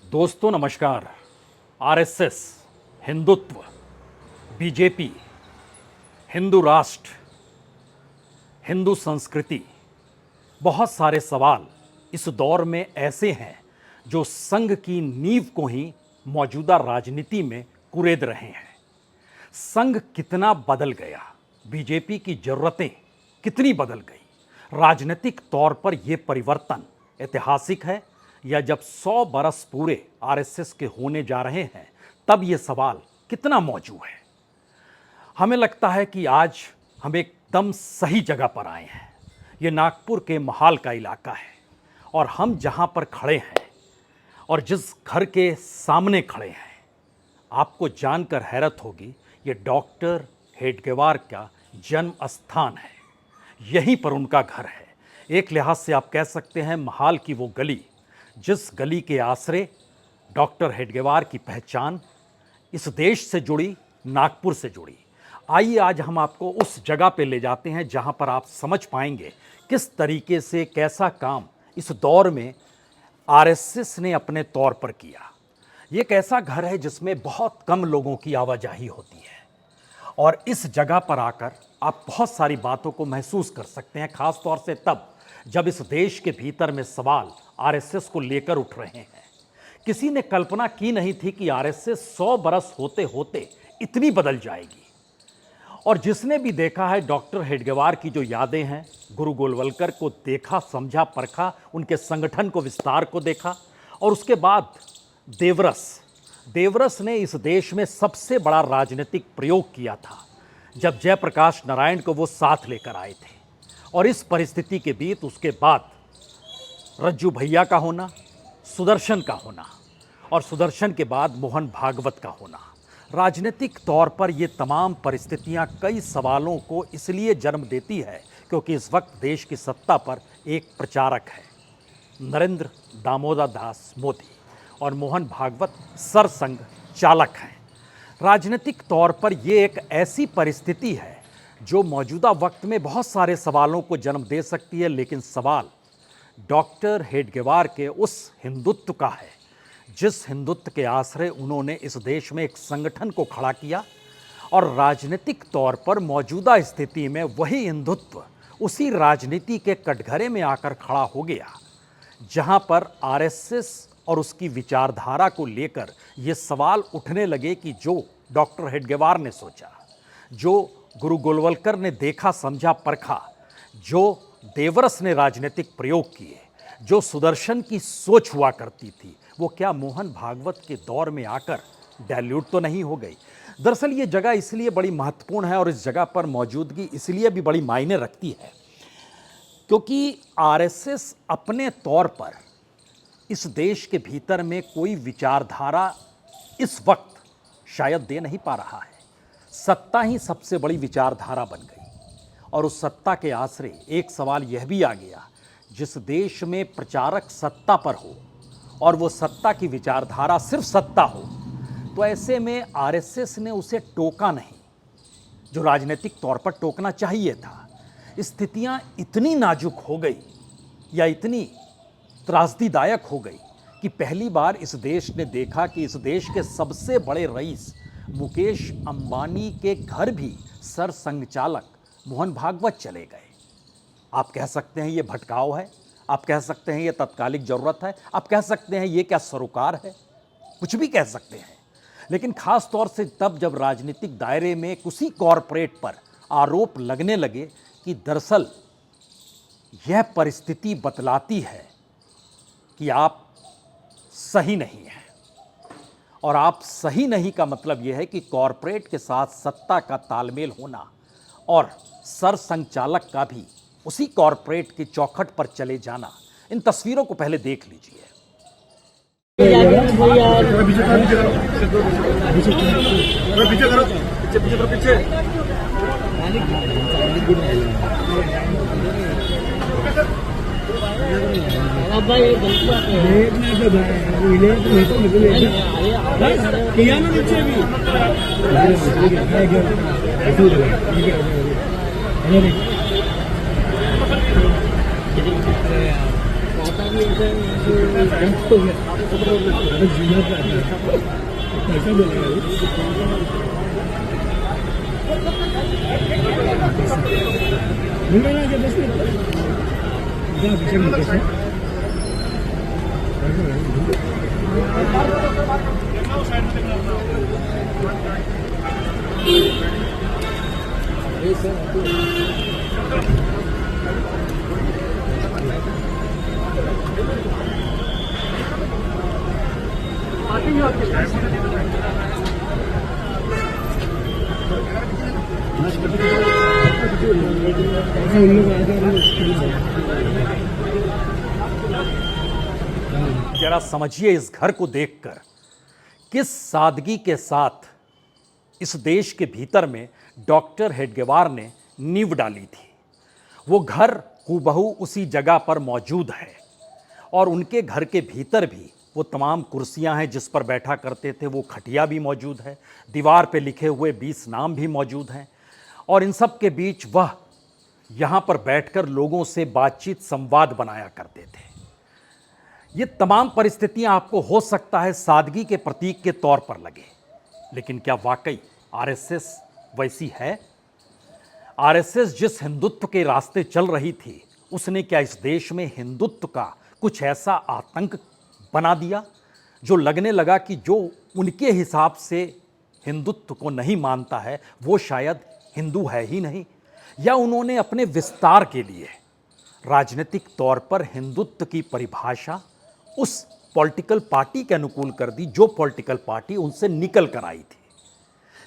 दोस्तों नमस्कार। RSS, Hindutva, BJP, Hindu राष्ट्र, हिंदू संस्कृति, बहुत सारे सवाल इस दौर में ऐसे हैं जो संघ की नींव को ही मौजूदा राजनीति में कुरेद रहे हैं। संघ कितना बदल गया, बीजेपी की जरूरतें कितनी बदल गई, राजनीतिक तौर पर यह परिवर्तन ऐतिहासिक है या जब 100 बरस पूरे आरएसएस के होने जा रहे हैं तब ये सवाल कितना मौजूद है। हमें लगता है कि आज हम एकदम सही जगह पर आए हैं। ये नागपुर के महाल का इलाका है और हम जहां पर खड़े हैं और जिस घर के सामने खड़े हैं, आपको जानकर हैरत होगी, ये डॉक्टर हेडगेवार का जन्म स्थान है। यहीं पर उनका घर है। एक लिहाज से आप कह सकते हैं महाल की वो गली जिस गली के आसरे डॉक्टर हेडगेवार की पहचान इस देश से जुड़ी, नागपुर से जुड़ी। आइए आज हम आपको उस जगह पे ले जाते हैं जहां पर आप समझ पाएंगे किस तरीके से कैसा काम इस दौर में आरएसएस ने अपने तौर पर किया। ये एक ऐसा घर है जिसमें बहुत कम लोगों की आवाजाही होती है और इस जगह पर आकर आप बहुत सारी बातों को महसूस कर सकते हैं, खास तौर से तब जब इस देश के भीतर में सवाल आरएसएस को लेकर उठ रहे हैं। किसी ने कल्पना की नहीं थी कि आरएसएस 100 बरस होते होते इतनी बदल जाएगी। और जिसने भी देखा है डॉक्टर हेडगेवार की जो यादें हैं, गुरु गोलवलकर को देखा, समझा, परखा, उनके संगठन को, विस्तार को देखा और उसके बाद देवरस ने इस देश में सबसे बड़ा राजनीतिक प्रयोग किया था जब जयप्रकाश नारायण को वो साथ लेकर आए थे। और इस परिस्थिति के बीच उसके बाद रज्जू भैया का होना, सुदर्शन का होना और सुदर्शन के बाद मोहन भागवत का होना, राजनीतिक तौर पर ये तमाम परिस्थितियां कई सवालों को इसलिए जन्म देती है क्योंकि इस वक्त देश की सत्ता पर एक प्रचारक है, नरेंद्र दामोदर दास मोदी, और मोहन भागवत सरसंघ चालक हैं। राजनीतिक तौर पर ये एक ऐसी परिस्थिति है जो मौजूदा वक्त में बहुत सारे सवालों को जन्म दे सकती है, लेकिन सवाल डॉक्टर हेडगेवार के उस हिंदुत्व का है जिस हिंदुत्व के आश्रय उन्होंने इस देश में एक संगठन को खड़ा किया और राजनीतिक तौर पर मौजूदा स्थिति में वही हिंदुत्व उसी राजनीति के कटघरे में आकर खड़ा हो गया जहां पर आरएसएस और उसकी विचारधारा को लेकर ये सवाल उठने लगे कि जो डॉक्टर हेडगेवार ने सोचा, जो गुरु गोलवलकर ने देखा, समझा, परखा, जो देवरस ने राजनीतिक प्रयोग किए, जो सुदर्शन की सोच हुआ करती थी, वो क्या मोहन भागवत के दौर में आकर डाइल्यूट तो नहीं हो गई। दरअसल ये जगह इसलिए बड़ी महत्वपूर्ण है और इस जगह पर मौजूदगी इसलिए भी बड़ी मायने रखती है क्योंकि आरएसएस अपने तौर पर इस देश के भीतर में कोई विचारधारा इस वक्त शायद दे नहीं पा रहा है। सत्ता ही सबसे बड़ी विचारधारा बन गई और उस सत्ता के आश्रय एक सवाल यह भी आ गया, जिस देश में प्रचारक सत्ता पर हो और वो सत्ता की विचारधारा सिर्फ सत्ता हो, तो ऐसे में आरएसएस ने उसे टोका नहीं जो राजनीतिक तौर पर टोकना चाहिए था। स्थितियां इतनी नाजुक हो गई या इतनी त्रासदीदायक हो गई कि पहली बार इस देश ने देखा कि इस देश के सबसे बड़े रईस मुकेश अंबानी के घर भी सरसंघ चालक मोहन भागवत चले गए। आप कह सकते हैं ये भटकाव है, आप कह सकते हैं ये तत्कालिक जरूरत है, आप कह सकते हैं ये क्या सरोकार है, कुछ भी कह सकते हैं। लेकिन खास तौर से तब जब राजनीतिक दायरे में उसी कॉरपोरेट पर आरोप लगने लगे कि दरअसल यह परिस्थिति बतलाती है कि आप सही नहीं हैं और आप सही नहीं का मतलब यह है कि कॉरपोरेट के साथ सत्ता का तालमेल होना और सरसंघचालक का भी उसी कॉरपोरेट की चौखट पर चले जाना। इन तस्वीरों को पहले देख लीजिए। जरा समझिए इस घर को देखकर किस सादगी के साथ इस देश के भीतर में डॉक्टर हेडगेवार ने नींव डाली थी। वो घर हूबहू उसी जगह पर मौजूद है और उनके घर के भीतर भी वो तमाम कुर्सियां हैं जिस पर बैठा करते थे, वो खटिया भी मौजूद है, दीवार पे लिखे हुए 20 नाम भी मौजूद हैं और इन सब के बीच वह यहाँ पर बैठकर लोगों से बातचीत संवाद बनाया करते थे। ये तमाम परिस्थितियां आपको हो सकता है सादगी के प्रतीक के तौर पर लगे, लेकिन क्या वाकई आरएसएस वैसी है? आरएसएस जिस हिंदुत्व के रास्ते चल रही थी, उसने क्या इस देश में हिंदुत्व का कुछ ऐसा आतंक बना दिया जो लगने लगा कि जो उनके हिसाब से हिंदुत्व को नहीं मानता है वो शायद हिंदू है ही नहीं? या उन्होंने अपने विस्तार के लिए राजनीतिक तौर पर हिंदुत्व की परिभाषा उस पॉलिटिकल पार्टी के अनुकूल कर दी जो पॉलिटिकल पार्टी उनसे निकल कर आई थी?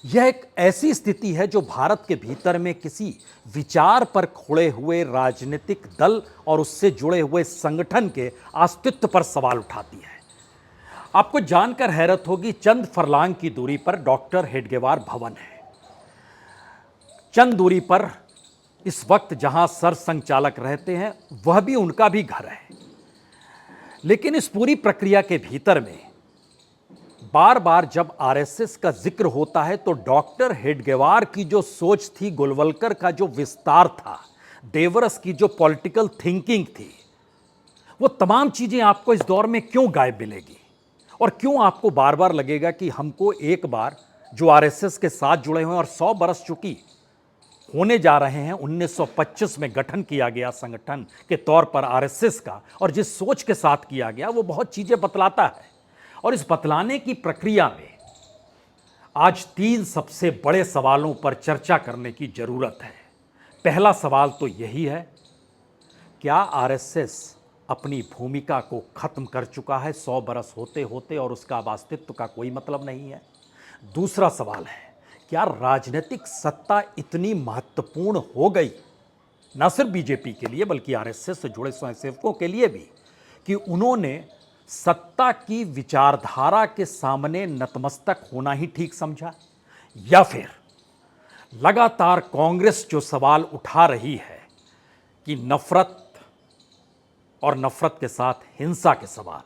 यह एक ऐसी स्थिति है जो भारत के भीतर में किसी विचार पर खोड़े हुए राजनीतिक दल और उससे जुड़े हुए संगठन के अस्तित्व पर सवाल उठाती है। आपको जानकर हैरत होगी, चंद फरलांग की दूरी पर डॉक्टर हेडगेवार भवन है। चंद दूरी पर इस वक्त जहां सर संचालक रहते हैं वह भी उनका भी घर है। लेकिन इस पूरी प्रक्रिया के भीतर में बार बार जब आरएसएस का जिक्र होता है तो डॉक्टर हेडगेवार की जो सोच थी, गोलवलकर का जो विस्तार था, देवरस की जो पॉलिटिकल थिंकिंग थी, वो तमाम चीजें आपको इस दौर में क्यों गायब मिलेगी? और क्यों आपको बार बार लगेगा कि हमको एक बार जो आरएसएस के साथ जुड़े हुए और 100 बरस चुकी होने जा रहे हैं, 1925 में गठन किया गया संगठन के तौर पर आरएसएस का, और जिस सोच के साथ किया गया वो बहुत चीजें बतलाता है। और इस बतलाने की प्रक्रिया में आज 3 सबसे बड़े सवालों पर चर्चा करने की जरूरत है। पहला सवाल तो यही है, क्या आरएसएस अपनी भूमिका को खत्म कर चुका है 100 बरस होते होते और उसका अब अस्तित्व का कोई मतलब नहीं है? दूसरा सवाल है, क्या राजनीतिक सत्ता इतनी महत्वपूर्ण हो गई, न सिर्फ बीजेपी के लिए बल्कि आरएसएस से जुड़े स्वयंसेवकों के लिए भी, कि उन्होंने सत्ता की विचारधारा के सामने नतमस्तक होना ही ठीक समझा? या फिर लगातार कांग्रेस जो सवाल उठा रही है कि नफरत और नफरत के साथ हिंसा के सवाल,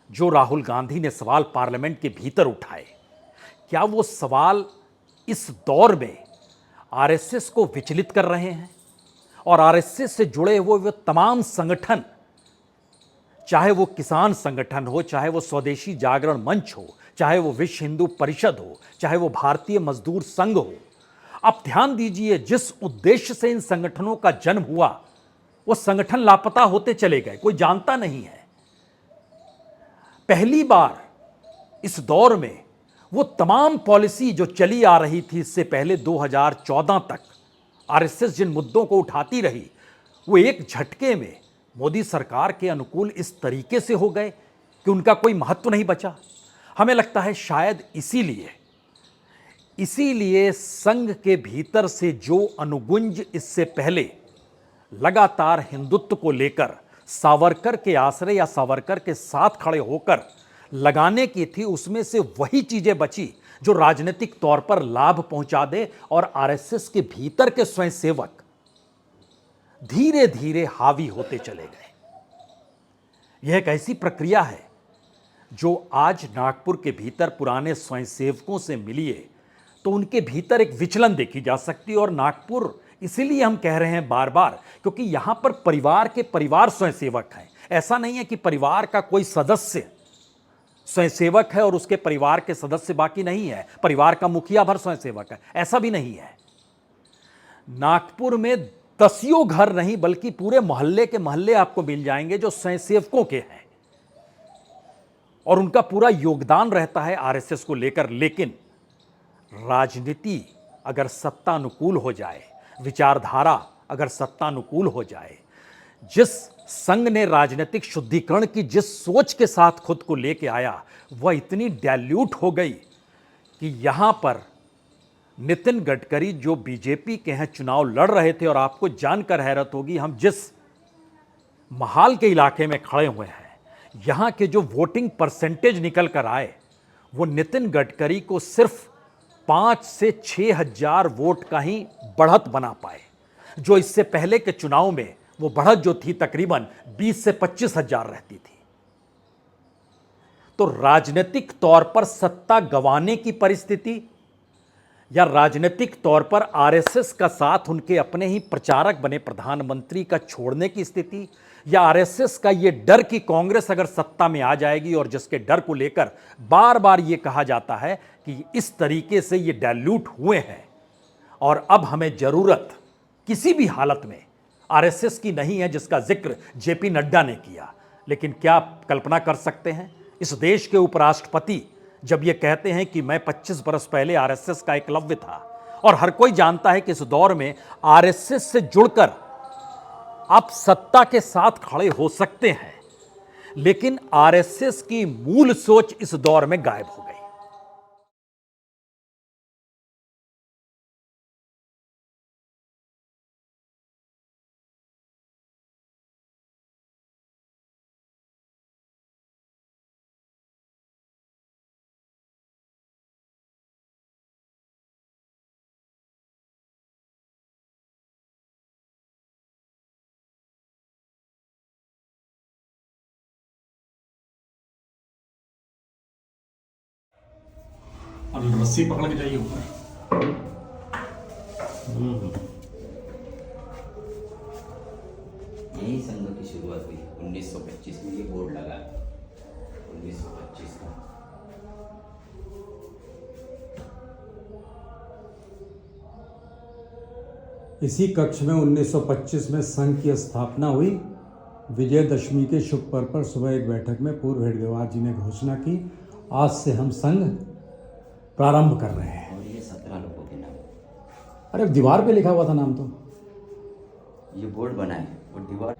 जो राहुल गांधी ने सवाल पार्लियामेंट के भीतर उठाए, क्या वो सवाल इस दौर में आरएसएस को विचलित कर रहे हैं? और आरएसएस से जुड़े हुए वो तमाम संगठन, चाहे वो किसान संगठन हो, चाहे वो स्वदेशी जागरण मंच हो, चाहे वो विश्व हिंदू परिषद हो, चाहे वो भारतीय मजदूर संघ हो, आप ध्यान दीजिए जिस उद्देश्य से इन संगठनों का जन्म हुआ वो संगठन लापता होते चले गए, कोई जानता नहीं है। पहली बार इस दौर में वो तमाम पॉलिसी जो चली आ रही थी इससे पहले 2014 तक आरएसएस जिन मुद्दों को उठाती रही, वो एक झटके में मोदी सरकार के अनुकूल इस तरीके से हो गए कि उनका कोई महत्व नहीं बचा। हमें लगता है शायद इसीलिए संघ के भीतर से जो अनुगुंज इससे पहले लगातार हिंदुत्व को लेकर सावरकर के आश्रय या सावरकर के साथ खड़े होकर लगाने की थी, उसमें से वही चीजें बची जो राजनीतिक तौर पर लाभ पहुंचा दे, और आरएसएस के भीतर के स्वयंसेवक धीरे धीरे हावी होते चले गए। यह एक ऐसी प्रक्रिया है जो आज नागपुर के भीतर पुराने स्वयंसेवकों से मिलिए तो उनके भीतर एक विचलन देखी जा सकती है, और नागपुर इसीलिए हम कह रहे हैं बार बार, क्योंकि यहां पर परिवार के परिवार स्वयंसेवक हैं। ऐसा नहीं है कि परिवार का कोई सदस्य स्वयंसेवक है और उसके परिवार के सदस्य बाकी नहीं है, परिवार का मुखिया भर स्वयंसेवक है, ऐसा भी नहीं है। नागपुर में दसियों घर नहीं बल्कि पूरे मोहल्ले के मोहल्ले आपको मिल जाएंगे जो स्वयंसेवकों के हैं और उनका पूरा योगदान रहता है आरएसएस को लेकर। लेकिन राजनीति अगर सत्तानुकूल हो जाए, विचारधारा अगर सत्तानुकूल हो जाए, जिस संघ ने राजनीतिक शुद्धिकरण की जिस सोच के साथ खुद को लेके आया वह इतनी डाइल्यूट हो गई कि यहां पर नितिन गडकरी जो बीजेपी के हैं चुनाव लड़ रहे थे, और आपको जानकर हैरत होगी हम जिस महाल के इलाके में खड़े हुए हैं यहां के जो वोटिंग परसेंटेज निकल कर आए वो नितिन गडकरी को सिर्फ 5 से 6 हजार वोट का ही बढ़त बना पाए, जो इससे पहले के चुनाव में वो बढ़त जो थी तकरीबन 20 से 25 हजार रहती थी। तो राजनीतिक तौर पर सत्ता गंवाने की परिस्थिति या राजनीतिक तौर पर आरएसएस का साथ उनके अपने ही प्रचारक बने प्रधानमंत्री का छोड़ने की स्थिति, या आरएसएस का ये डर कि कांग्रेस अगर सत्ता में आ जाएगी, और जिसके डर को लेकर बार बार ये कहा जाता है कि इस तरीके से ये डाइल्यूट हुए हैं और अब हमें जरूरत किसी भी हालत में आरएसएस की नहीं है, जिसका जिक्र जेपी नड्डा ने किया। लेकिन क्या आप कल्पना कर सकते हैं इस देश के उपराष्ट्रपति जब ये कहते हैं कि मैं 25 बरस पहले आरएसएस का एकलव्य था, और हर कोई जानता है कि इस दौर में आरएसएस से जुड़कर आप सत्ता के साथ खड़े हो सकते हैं, लेकिन आरएसएस की मूल सोच इस दौर में गायब हो गई। और रस्सी पकड़ के जाइए ऊपर। यही संघ की शुरुआत हुई 1925 में। ये बोर्ड लगा 1925 का। इसी कक्ष में 1925 में संघ की स्थापना हुई। विजयदशमी के शुभ पर्व पर सुबह एक बैठक में पूर्व हेडगेवार जी ने घोषणा की, आज से हम संघ प्रारंभ कर रहे हैं। और ये 17 लोगों के नाम। अरे दीवार पे लिखा हुआ था नाम तो। ये बोर्ड बना है और दीवार।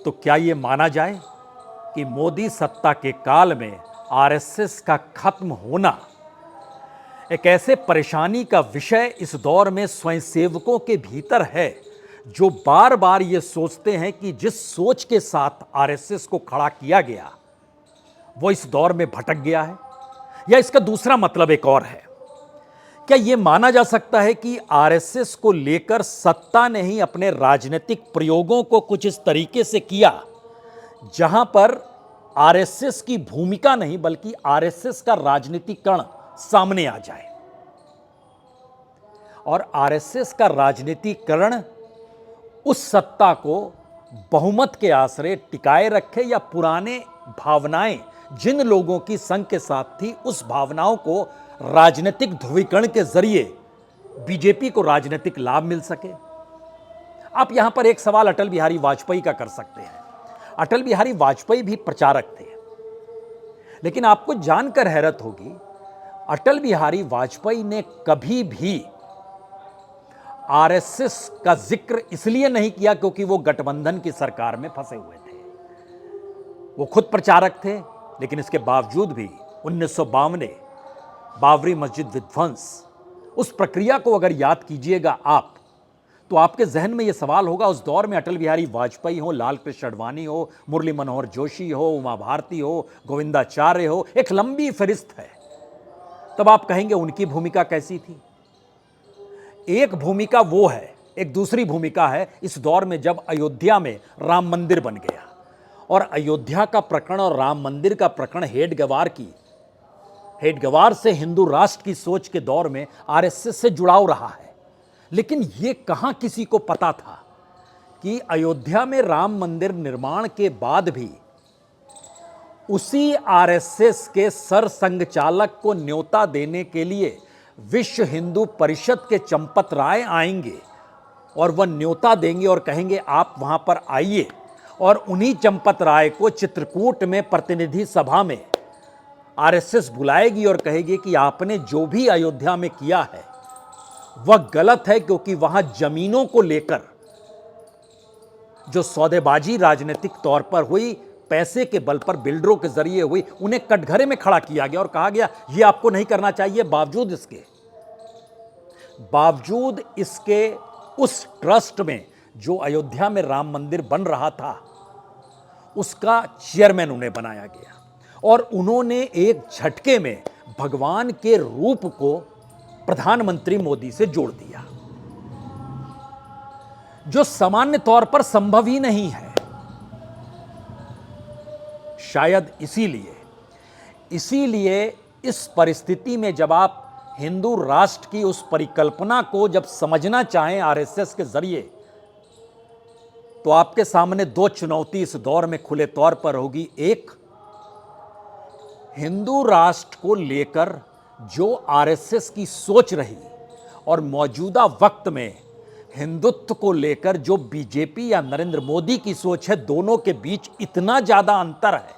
तो क्या ये माना जाए कि मोदी सत्ता के काल में आरएसएस का खत्म होना एक ऐसे परेशानी का विषय इस दौर में स्वयंसेवकों के भीतर है, जो बार बार ये सोचते हैं कि जिस सोच के साथ आरएसएस को खड़ा किया गया वो इस दौर में भटक गया है? या इसका दूसरा मतलब एक और है, क्या यह माना जा सकता है कि आरएसएस को लेकर सत्ता ने ही अपने राजनीतिक प्रयोगों को कुछ इस तरीके से किया जहां पर आरएसएस की भूमिका नहीं बल्कि आरएसएस का राजनीतिकरण सामने आ जाए, और आरएसएस का राजनीतिकरण उस सत्ता को बहुमत के आश्रय टिकाए रखे, या पुराने भावनाएं जिन लोगों की संघ के साथ थी उस भावनाओं को राजनीतिक ध्रुवीकरण के जरिए बीजेपी को राजनीतिक लाभ मिल सके। आप यहां पर एक सवाल अटल बिहारी वाजपेयी का कर सकते हैं। अटल बिहारी वाजपेयी भी प्रचारक थे, लेकिन आपको जानकर हैरत होगी अटल बिहारी वाजपेयी ने कभी भी आरएसएस का जिक्र इसलिए नहीं किया क्योंकि वो गठबंधन की सरकार में फंसे हुए थे। वो खुद प्रचारक थे, लेकिन इसके बावजूद भी 1952 बाबरी मस्जिद विध्वंस, उस प्रक्रिया को अगर याद कीजिएगा आप, तो आपके जहन में यह सवाल होगा, उस दौर में अटल बिहारी वाजपेयी हो, लाल कृष्ण आडवाणी हो, मुरली मनोहर जोशी हो, उमा भारती हो, गोविंदाचार्य हो, एक लंबी फहरिस्त है। तब आप कहेंगे उनकी भूमिका कैसी थी? एक भूमिका वो है, एक दूसरी भूमिका है इस दौर में जब अयोध्या में राम मंदिर बन गया और अयोध्या का प्रकरण और राम मंदिर का प्रकरण हेडगेवार से हिंदू राष्ट्र की सोच के दौर में आरएसएस से जुड़ाव रहा है। लेकिन यह कहां किसी को पता था कि अयोध्या में राम मंदिर निर्माण के बाद भी उसी आरएसएस के सरसंघचालक को न्योता देने के लिए विश्व हिंदू परिषद के चंपत राय आएंगे और वह न्योता देंगे और कहेंगे आप वहां पर आइए, और उन्हीं चंपत राय को चित्रकूट में प्रतिनिधि सभा में आरएसएस बुलाएगी और कहेगी कि आपने जो भी अयोध्या में किया है वह गलत है, क्योंकि वहां जमीनों को लेकर जो सौदेबाजी राजनीतिक तौर पर हुई, पैसे के बल पर बिल्डरों के जरिए हुई, उन्हें कटघरे में खड़ा किया गया और कहा गया यह आपको नहीं करना चाहिए। बावजूद इसके उस ट्रस्ट में जो अयोध्या में राम मंदिर बन रहा था उसका चेयरमैन उन्हें बनाया गया और उन्होंने एक झटके में भगवान के रूप को प्रधानमंत्री मोदी से जोड़ दिया, जो सामान्य तौर पर संभव ही नहीं है। शायद इसीलिए इस परिस्थिति में जब आप हिंदू राष्ट्र की उस परिकल्पना को जब समझना चाहें आरएसएस के जरिए, तो आपके सामने दो चुनौती इस दौर में खुले तौर पर होगी। एक, हिंदू राष्ट्र को लेकर जो आरएसएस की सोच रही और मौजूदा वक्त में हिंदुत्व को लेकर जो बीजेपी या नरेंद्र मोदी की सोच है, दोनों के बीच इतना ज्यादा अंतर है।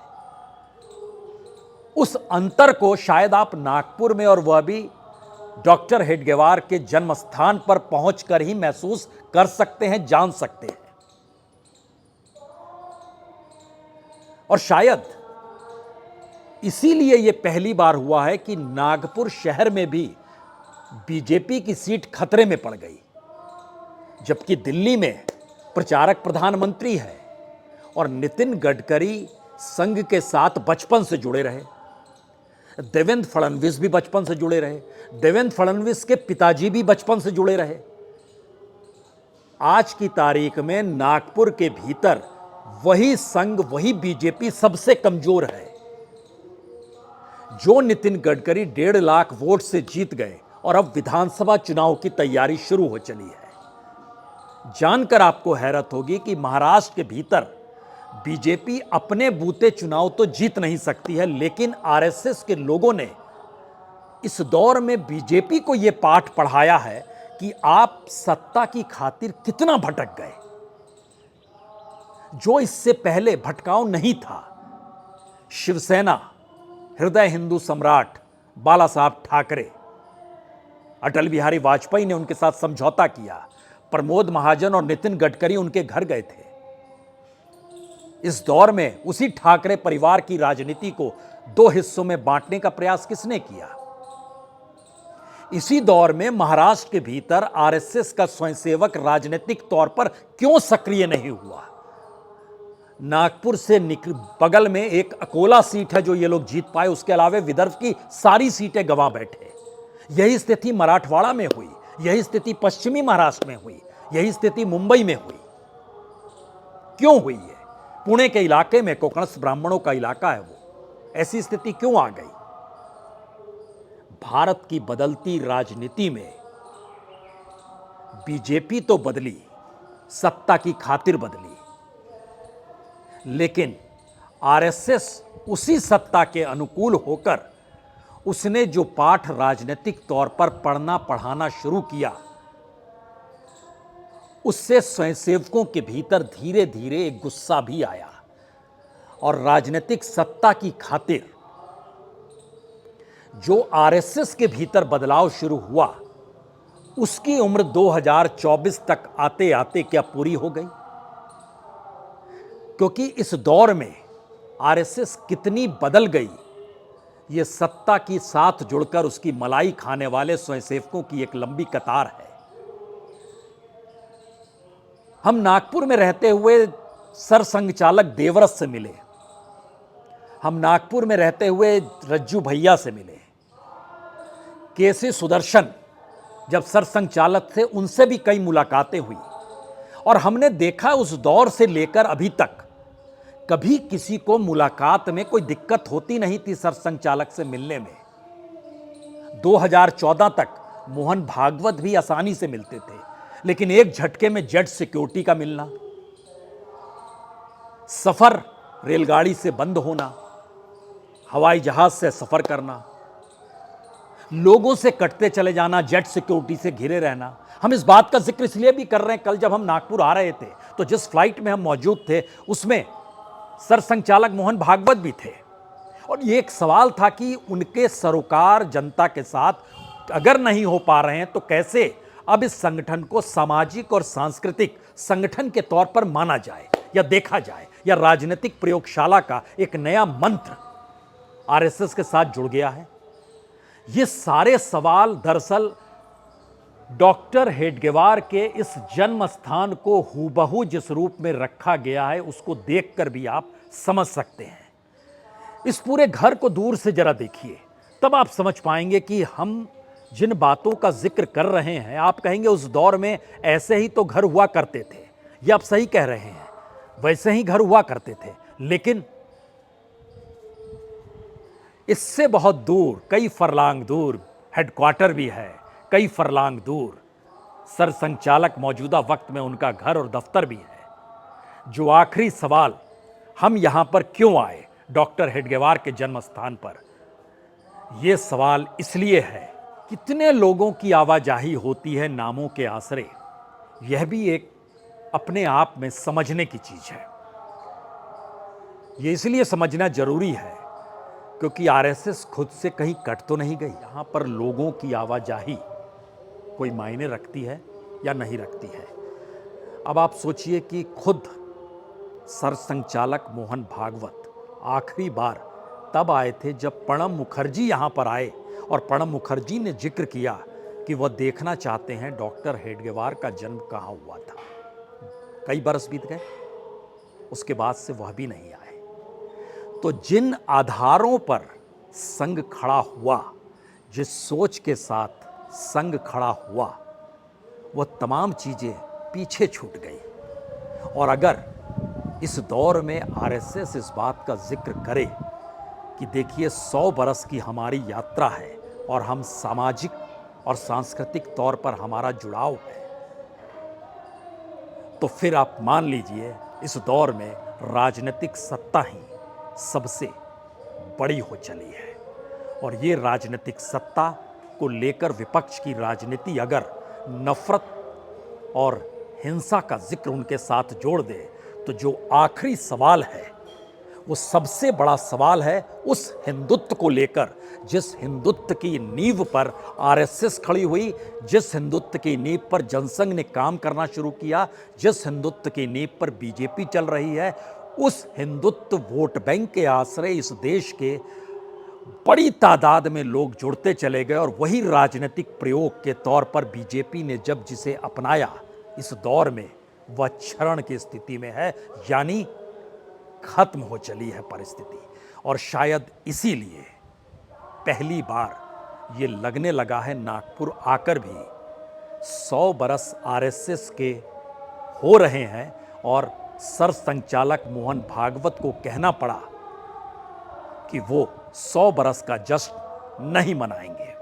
उस अंतर को शायद आप नागपुर में, और वह भी डॉक्टर हेडगेवार के जन्म स्थान पर पहुंचकर ही महसूस कर सकते हैं, जान सकते हैं। और शायद इसीलिए यह पहली बार हुआ है कि नागपुर शहर में भी बीजेपी की सीट खतरे में पड़ गई, जबकि दिल्ली में प्रचारक प्रधानमंत्री है और नितिन गडकरी संघ के साथ बचपन से जुड़े रहे, देवेंद्र फडणवीस भी बचपन से जुड़े रहे, देवेंद्र फडणवीस के पिताजी भी बचपन से जुड़े रहे। आज की तारीख में नागपुर के भीतर वही संघ, वही बीजेपी सबसे कमजोर है। जो नितिन गडकरी 1.5 लाख वोट से जीत गए और अब विधानसभा चुनाव की तैयारी शुरू हो चली है। जानकर आपको हैरत होगी कि महाराष्ट्र के भीतर बीजेपी अपने बूते चुनाव तो जीत नहीं सकती है, लेकिन आरएसएस के लोगों ने इस दौर में बीजेपी को यह पाठ पढ़ाया है कि आप सत्ता की खातिर कितना भटक गए, जो इससे पहले भटकाव नहीं था। शिवसेना, हृदय हिंदू सम्राट बाला साहब ठाकरे, अटल बिहारी वाजपेयी ने उनके साथ समझौता किया, प्रमोद महाजन और नितिन गडकरी उनके घर गए थे। इस दौर में उसी ठाकरे परिवार की राजनीति को 2 हिस्सों में बांटने का प्रयास किसने किया? इसी दौर में महाराष्ट्र के भीतर आरएसएस का स्वयंसेवक राजनीतिक तौर पर क्यों सक्रिय नहीं हुआ? नागपुर से बगल में एक अकोला सीट है जो ये लोग जीत पाए, उसके अलावा विदर्भ की सारी सीटें गंवा बैठे। यही स्थिति मराठवाड़ा में हुई, यही स्थिति पश्चिमी महाराष्ट्र में हुई, यही स्थिति मुंबई में हुई। क्यों हुई है? पुणे के इलाके में कोकणस्थ ब्राह्मणों का इलाका है, वो ऐसी स्थिति क्यों आ गई? भारत की बदलती राजनीति में बीजेपी तो बदली, सत्ता की खातिर बदली, लेकिन आरएसएस उसी सत्ता के अनुकूल होकर उसने जो पाठ राजनीतिक तौर पर पढ़ना पढ़ाना शुरू किया, उससे स्वयंसेवकों के भीतर धीरे धीरे एक गुस्सा भी आया और राजनीतिक सत्ता की खातिर जो आरएसएस के भीतर बदलाव शुरू हुआ, उसकी उम्र 2024 तक आते आते क्या पूरी हो गई? क्योंकि इस दौर में आरएसएस कितनी बदल गई, ये सत्ता की साथ जुड़कर उसकी मलाई खाने वाले स्वयंसेवकों की एक लंबी कतार है। हम नागपुर में रहते हुए सरसंघ चालक देवरस से मिले, हम नागपुर में रहते हुए रज्जू भैया से मिले, केसी सुदर्शन जब सरसंघ चालक थे उनसे भी कई मुलाकातें हुई, और हमने देखा उस दौर से लेकर अभी तक कभी किसी को मुलाकात में कोई दिक्कत होती नहीं थी सरसंघ चालक से मिलने में। 2014 तक मोहन भागवत भी आसानी से मिलते थे, लेकिन एक झटके में जेट सिक्योरिटी का मिलना, सफर रेलगाड़ी से बंद होना, हवाई जहाज से सफर करना, लोगों से कटते चले जाना, जेट सिक्योरिटी से घिरे रहना। हम इस बात का जिक्र इसलिए भी कर रहे हैं, कल जब हम नागपुर आ रहे थे तो जिस फ्लाइट में हम मौजूद थे उसमें सरसंघ चालक मोहन भागवत भी थे, और ये एक सवाल था कि उनके सरोकार जनता के साथ अगर नहीं हो पा रहे हैं तो कैसे अब इस संगठन को सामाजिक और सांस्कृतिक संगठन के तौर पर माना जाए या देखा जाए, या राजनीतिक प्रयोगशाला का एक नया मंत्र आरएसएस के साथ जुड़ गया है। ये सारे सवाल दरअसल डॉक्टर हेडगेवार के इस जन्म स्थान को हूबहू जिस रूप में रखा गया है उसको देखकर भी आप समझ सकते हैं। इस पूरे घर को दूर से जरा देखिए, तब आप समझ पाएंगे कि हम जिन बातों का जिक्र कर रहे हैं, आप कहेंगे उस दौर में ऐसे ही तो घर हुआ करते थे। ये आप सही कह रहे हैं, वैसे ही घर हुआ करते थे, लेकिन इससे बहुत दूर, कई फरलांग दूर हेडक्वार्टर भी है, कई फरलांग दूर सरसंघ चालक मौजूदा वक्त में उनका घर और दफ्तर भी है। जो आखिरी सवाल, हम यहां पर क्यों आए डॉक्टर हेडगेवार के जन्म स्थान पर, यह सवाल इसलिए है कितने लोगों की आवाजाही होती है नामों के आसरे। यह भी एक अपने आप में समझने की चीज है। यह इसलिए समझना जरूरी है क्योंकि आरएसएस खुद से कहीं कट तो नहीं गई। यहां पर लोगों की आवाजाही कोई मायने रखती है या नहीं रखती है। अब आप सोचिए कि खुद सरसंघ चालक मोहन भागवत आखिरी बार तब आए थे जब प्रणब मुखर्जी यहां पर आए, और प्रणब मुखर्जी ने जिक्र किया कि वह देखना चाहते हैं डॉक्टर हेडगेवार का जन्म कहाँ हुआ था। कई बरस बीत गए, उसके बाद से वह भी नहीं आए। तो जिन आधारों पर संघ खड़ा हुआ, जिस सोच के साथ संघ खड़ा हुआ, वह तमाम चीजें पीछे छूट गई। और अगर इस दौर में आरएसएस इस बात का जिक्र करे कि देखिए 100 बरस की हमारी यात्रा है और हम सामाजिक और सांस्कृतिक तौर पर हमारा जुड़ाव है, तो फिर आप मान लीजिए इस दौर में राजनीतिक सत्ता ही सबसे बड़ी हो चली है। और ये राजनीतिक सत्ता को लेकर विपक्ष की राजनीति अगर नफरत और हिंसा का जिक्र उनके साथ जोड़ दे, तो जो आखिरी सवाल है वो सबसे बड़ा सवाल है उस हिंदुत्व को लेकर, जिस हिंदुत्व की नींव पर आरएसएस खड़ी हुई, जिस हिंदुत्व की नींव पर जनसंघ ने काम करना शुरू किया, जिस हिंदुत्व की नींव पर बीजेपी चल रही है। उस हिंदुत्व वोट बैंक के आश्रय इस देश के बड़ी तादाद में लोग जुड़ते चले गए, और वही राजनीतिक प्रयोग के तौर पर बीजेपी ने जब जिसे अपनाया, इस दौर में वह क्षरण की स्थिति में है, यानी खत्म हो चली है परिस्थिति। और शायद इसीलिए पहली बार ये लगने लगा है नागपुर आकर भी 100 बरस आरएसएस के हो रहे हैं, और सरसंघ चालक मोहन भागवत को कहना पड़ा कि वो 100 बरस का जश्न नहीं मनाएंगे।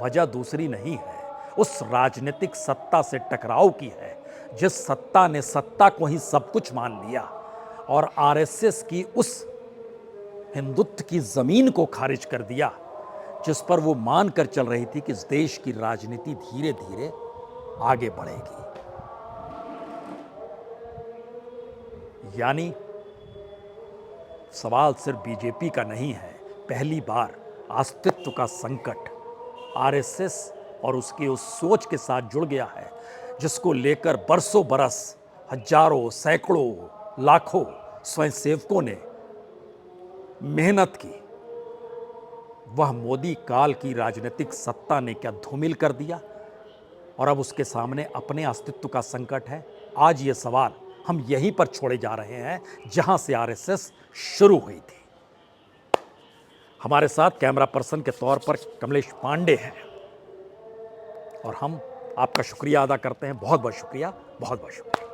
वजह दूसरी नहीं है, उस राजनीतिक सत्ता से टकराव की है, जिस सत्ता ने सत्ता को ही सब कुछ मान लिया और आरएसएस की उस हिंदुत्व की जमीन को खारिज कर दिया जिस पर वो मान कर चल रही थी कि इस देश की राजनीति धीरे धीरे आगे बढ़ेगी। यानी सवाल सिर्फ बीजेपी का नहीं है, पहली बार अस्तित्व का संकट आरएसएस और उसकी उस सोच के साथ जुड़ गया है, जिसको लेकर बरसों बरस हजारों, सैकड़ों, लाखों स्वयंसेवकों ने मेहनत की। वह मोदी काल की राजनीतिक सत्ता ने क्या धूमिल कर दिया, और अब उसके सामने अपने अस्तित्व का संकट है, आज ये सवाल हम यहीं पर छोड़े जा रहे हैं जहां से आरएसएस शुरू हुई थी। हमारे साथ कैमरा पर्सन के तौर पर कमलेश पांडे हैं और हम आपका शुक्रिया अदा करते हैं। बहुत बहुत शुक्रिया, बहुत बहुत शुक्रिया।